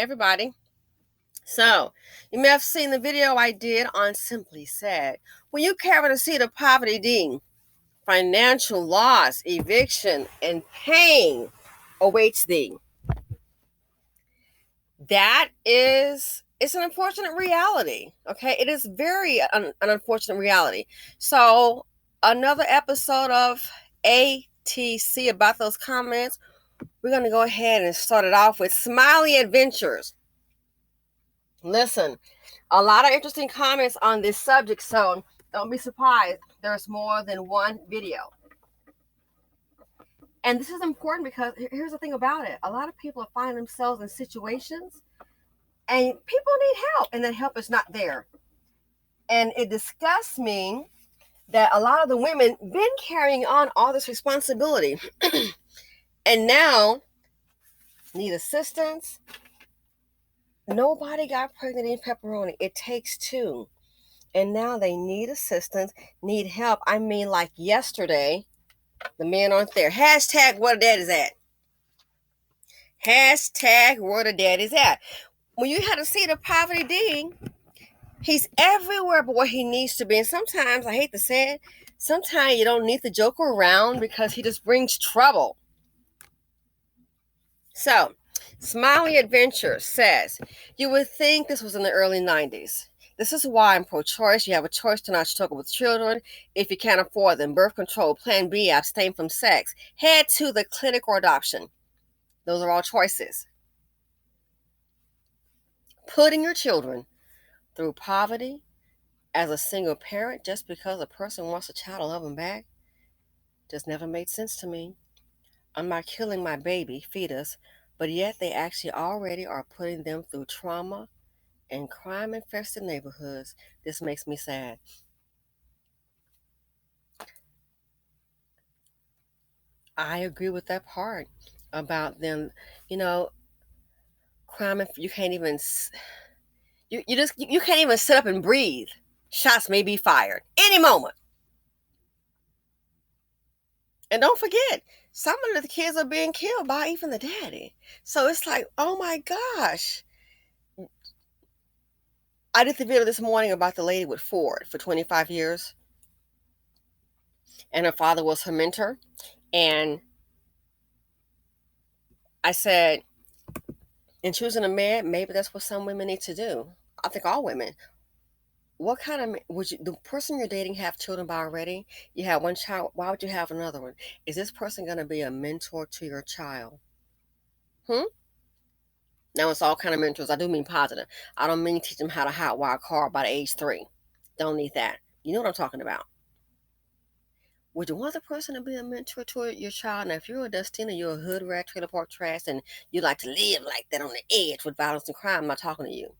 Everybody. So, you may have seen the video I did on Simply Said. When you carry the seed of poverty, D, financial loss, eviction, and pain awaits thee. It's an unfortunate reality. Okay, it is an unfortunate reality. So, another episode of ATC about those comments. We're going to go ahead and start it off with Smiley Adventures. Listen, a lot of interesting comments on this subject, so don't be surprised. There's more than one video. And this is important because here's the thing about it. A lot of people are finding themselves in situations and people need help, and that help is not there. And it disgusts me that a lot of the women been carrying on all this responsibility and now need assistance. Nobody got pregnant in pepperoni. It takes two. And now they need assistance, need help. I mean, like yesterday, the men aren't there. Hashtag where the dad is at. Hashtag where the dad is at. When you had to see the poverty D, he's everywhere but where he needs to be. And sometimes, I hate to say it, sometimes you don't need to joke around because he just brings trouble. So, Smiley Adventure says, you would think this was in the early 90s. This is why I'm pro-choice. You have a choice to not struggle with children. If you can't afford them, birth control, plan B, abstain from sex, head to the clinic or adoption. Those are all choices. Putting your children through poverty as a single parent just because a person wants a child to love them back just never made sense to me. I'm not killing my baby, fetus, but yet they actually already are putting them through trauma and crime-infested neighborhoods. This makes me sad. I agree with that part about them. Crime. You can't even. You can't even sit up and breathe. Shots may be fired any moment. And don't forget, some of the kids are being killed by even the daddy. So it's like, oh my gosh. I did the video this morning about the lady with Ford for 25 years. And her father was her mentor. And I said, in choosing a man, maybe that's what some women need to do. I think all women. What kind of the person you're dating have children by already? You have one child. Why would you have another one? Is this person going to be a mentor to your child? Now it's all kind of mentors. I do mean positive. I don't mean teach them how to hotwire a car by age 3. Don't need that. You know what I'm talking about. Would you want the person to be a mentor to your child? Now, if you're a Dustina, you're a hood rat, trailer park trash, and you like to live like that on the edge with violence and crime, I'm not talking to you.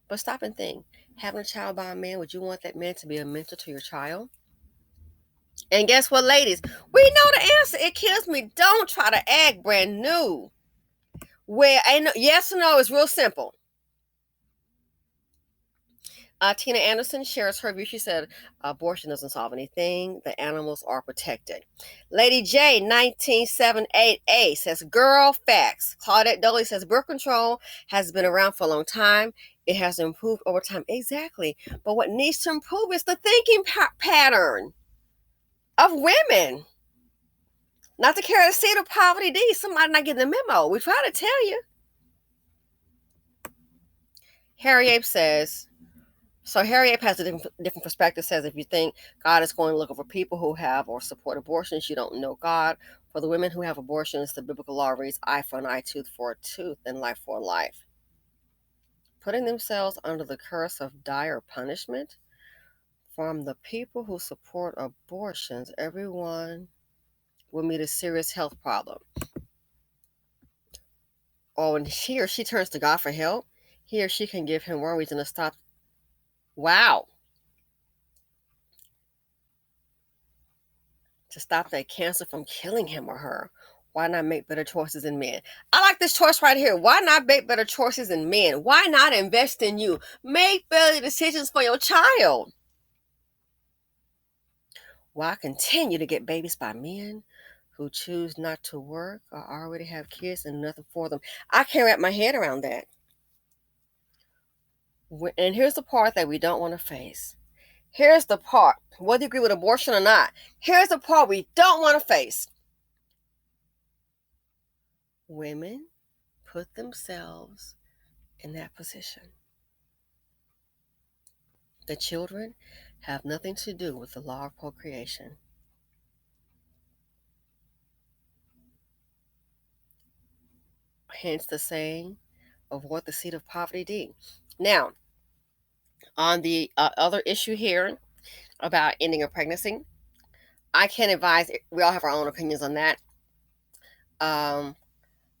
But stop and think. Having a child by a man, would you want that man to be a mentor to your child? And guess what, ladies? We know the answer. It kills me. Don't try to act brand new. Yes or no is real simple. Tina Anderson shares her view. She said, abortion doesn't solve anything. The animals are protected. Lady J, 1978A, says, girl facts. Claudette Doley says, birth control has been around for a long time. It has improved over time. Exactly. But what needs to improve is the thinking pattern of women. Not to carry the seed of poverty D. Somebody not getting the memo. We try to tell you. Harry Ape says, so Harry Ape has a different perspective, says if you think God is going to look over people who have or support abortions, you don't know God. For the women who have abortions, the biblical law reads eye for an eye, tooth for a tooth, and life for a life. Putting themselves under the curse of dire punishment from the people who support abortions, everyone will meet a serious health problem. Or when he or she turns to God for help, he or she can give him one reason to stop. Wow. To stop that cancer from killing him or her. Why not make better choices in men? I like this choice right here. Why not make better choices in men? Why not invest in you? Make better decisions for your child. Why continue to get babies by men who choose not to work or already have kids and nothing for them. I can't wrap my head around that. And here's the part that we don't want to face. Here's the part, whether you agree with abortion or not, here's the part we don't want to face. Women put themselves in that position. The children have nothing to do with the law of procreation. Hence the saying, avoid the seed of poverty D. Now, on the other issue here about ending a pregnancy, I can't advise, we all have our own opinions on that.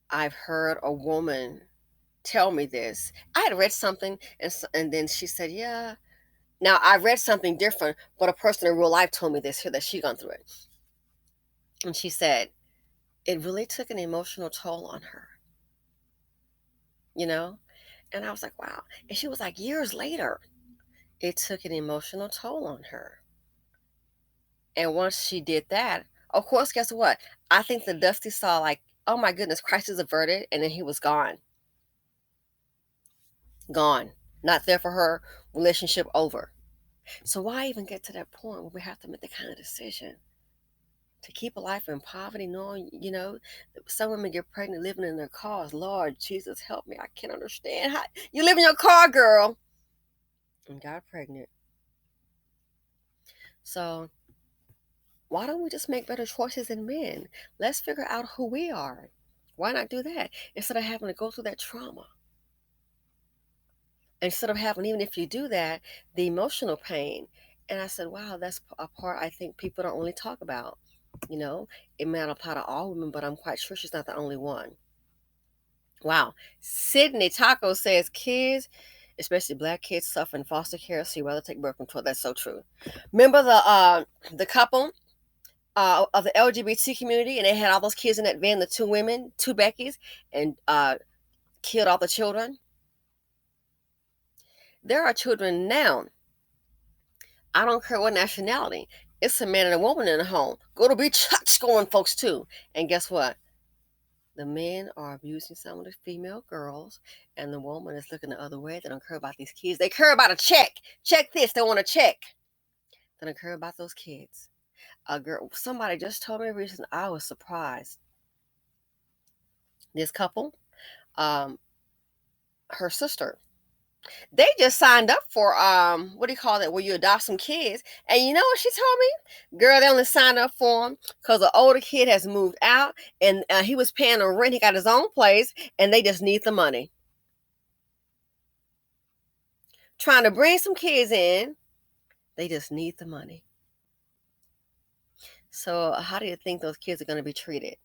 I've heard a woman tell me this. I had read something, and then she said, yeah. Now, I read something different, but a person in real life told me this here, that she gone through it. And she said, it really took an emotional toll on her, you know? And I was like, wow. And she was like, years later, it took an emotional toll on her. And once she did that, of course, guess what? I think the Dusty saw like, oh my goodness, Christ is averted, and then he was gone. Gone. Not there for her, relationship over. So why even get to that point where we have to make the kind of decision to keep a life in poverty, knowing, some women get pregnant living in their cars. Lord Jesus, help me. I can't understand how you live in your car, girl, and got pregnant. So why don't we just make better choices than men? Let's figure out who we are. Why not do that instead of having to go through that trauma? Instead of having, even if you do that, the emotional pain. And I said, wow, that's a part I think people don't really talk about. It may not apply to all women, but I'm quite sure she's not the only one. Wow. Sydney Taco says kids, especially black kids, suffer in foster care, so you rather take birth control. That's so true. Remember the couple of the LGBT community, and they had all those kids in that van, the two women, two Beckys, and killed all the children? There are children now. I don't care what nationality. It's a man and a woman in the home. Go to be scoring folks too. And guess what? The men are abusing some of the female girls, and the woman is looking the other way. They don't care about these kids. They care about a check. Check this. They want a check. They don't care about those kids. A girl, somebody just told me recently, I was surprised. This couple, her sister, they just signed up for what do you call that, where you adopt some kids. And you know what she told me? Girl, they only signed up for him because the older kid has moved out, and he was paying the rent. He got his own place, and they just need the money. Trying to bring some kids in, they just need the money. So how do you think those kids are going to be treated?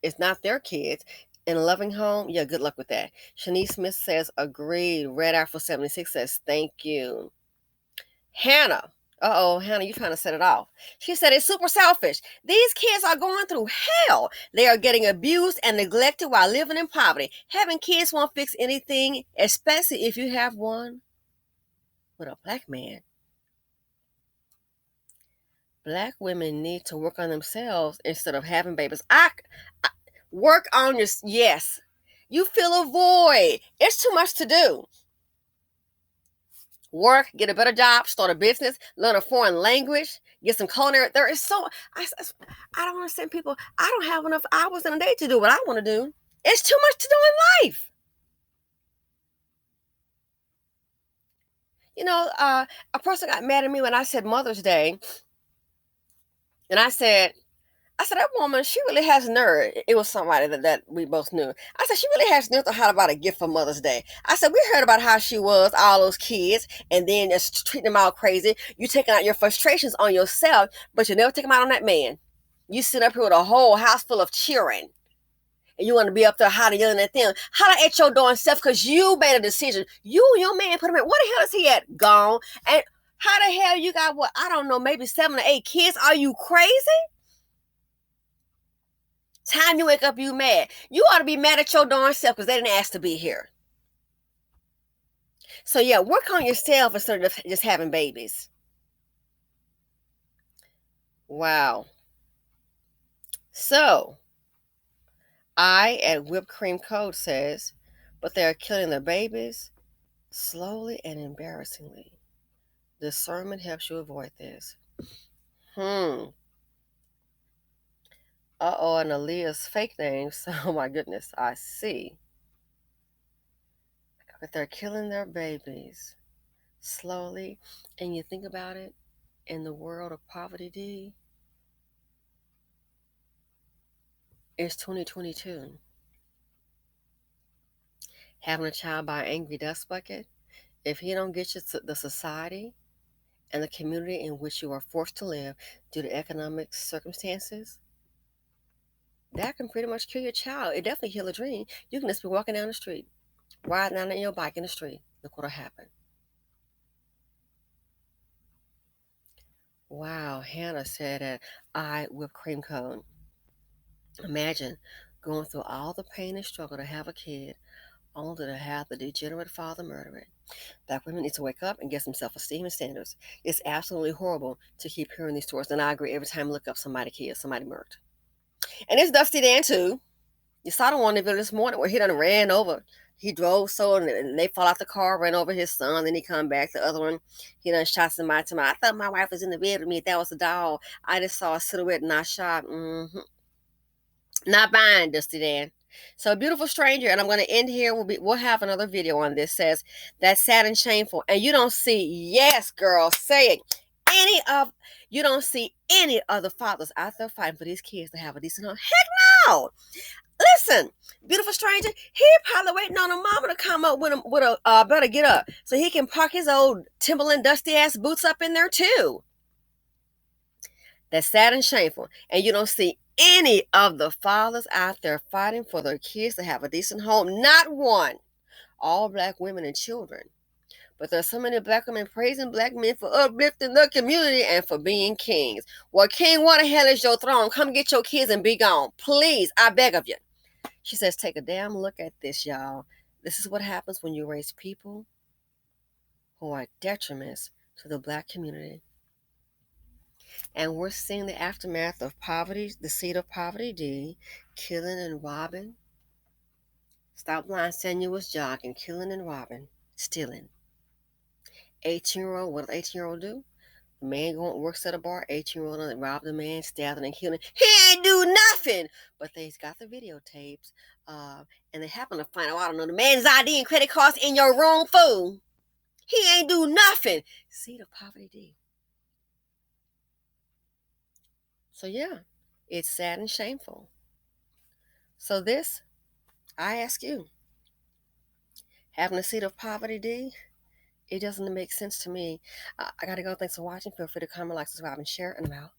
It's not their kids. In a loving home, yeah, good luck with that. Shanice Smith says, agreed. Red Afro 76 says, thank you. Hannah. Hannah, you're trying to set it off. She said, it's super selfish. These kids are going through hell. They are getting abused and neglected while living in poverty. Having kids won't fix anything, especially if you have one with a black man. Black women need to work on themselves instead of having babies. I work on your, yes. You feel a void. It's too much to do. Work, get a better job, start a business, learn a foreign language, get some culinary. There is so, I don't understand people. I don't have enough hours in a day to do what I want to do. It's too much to do in life. A person got mad at me when I said Mother's Day. And I said, that woman, she really has nerve. It was somebody that we both knew. I said, she really has nerve to how about a gift for Mother's Day. I said, we heard about how she was, all those kids, and then just treating them all crazy. You taking out your frustrations on yourself, but you never take them out on that man. You sit up here with a whole house full of cheering. And you want to be up there hollering, yelling at them. Holler at your darn self because you made a decision. You and your man put him in. Where the hell is he at? Gone. And how the hell you got what? I don't know, maybe 7 or 8 kids. Are you crazy? Time you wake up, you mad. You ought to be mad at your darn self because they didn't ask to be here. So yeah, work on yourself instead of just having babies. Wow. So, I at Whipped Cream Code says, but they are killing their babies slowly and embarrassingly. Discernment helps you avoid this. Hmm. Uh-oh, and Aaliyah's fake names. Oh my goodness, I see. But they're killing their babies slowly. And you think about it, in the world of poverty, D, it's 2022. Having a child by an angry dust bucket, if he don't get you to the society and the community in which you are forced to live due to economic circumstances, that can pretty much kill your child. It definitely kill a dream. You can just be walking down the street, riding down on your bike in the street. Look what'll happen. Wow, Hannah said that I whipped cream cone. Imagine going through all the pain and struggle to have a kid, only to have the degenerate father murder it. Black women need to wake up and get some self-esteem and standards. It's absolutely horrible to keep hearing these stories, and I agree every time I look up somebody killed, somebody murdered. And it's Dusty Dan too. You saw the one in the video this morning where he done ran over. He drove so and they fall out the car, ran over his son, then he come back. The other one, he done shot somebody to me. I thought my wife was in the bed with me. That was a dog. I just saw a silhouette and I shot. Not buying, Dusty Dan. So a beautiful stranger, and I'm going to end here. We'll have another video on this. Says that's sad and shameful, and you don't see. Yes, girl, say it. You don't see any of the fathers out there fighting for these kids to have a decent home. Heck no. Listen, beautiful stranger, he probably waiting on a mama to come up with a better get up so he can park his old Timberland dusty ass boots up in there too. That's sad and shameful. And you don't see any of the fathers out there fighting for their kids to have a decent home. Not one. All black women and children. But there's so many black women praising black men for uplifting the community and for being kings. Well, king, what the hell is your throne? Come get your kids and be gone. Please, I beg of you. She says, take a damn look at this, y'all. This is what happens when you raise people who are detriments to the black community. And we're seeing the aftermath of poverty, the seed of poverty, D, killing and robbing. Stop lying saying you was jogging, killing and robbing, stealing. 18-year-old, what does 18-year-old do? The man going works at a bar, 18-year-old and robbed the man, stabbed him and killed him. He ain't do nothing. But they's got the videotapes, and they happen to find out, I don't know, the man's ID and credit cards in your room, fool. He ain't do nothing. Seed of poverty, D. So yeah, it's sad and shameful. So this, I ask you, having a seed of poverty, D, it doesn't make sense to me. I gotta go. Thanks for watching. Feel free to comment, like, subscribe, and share, and I'm out.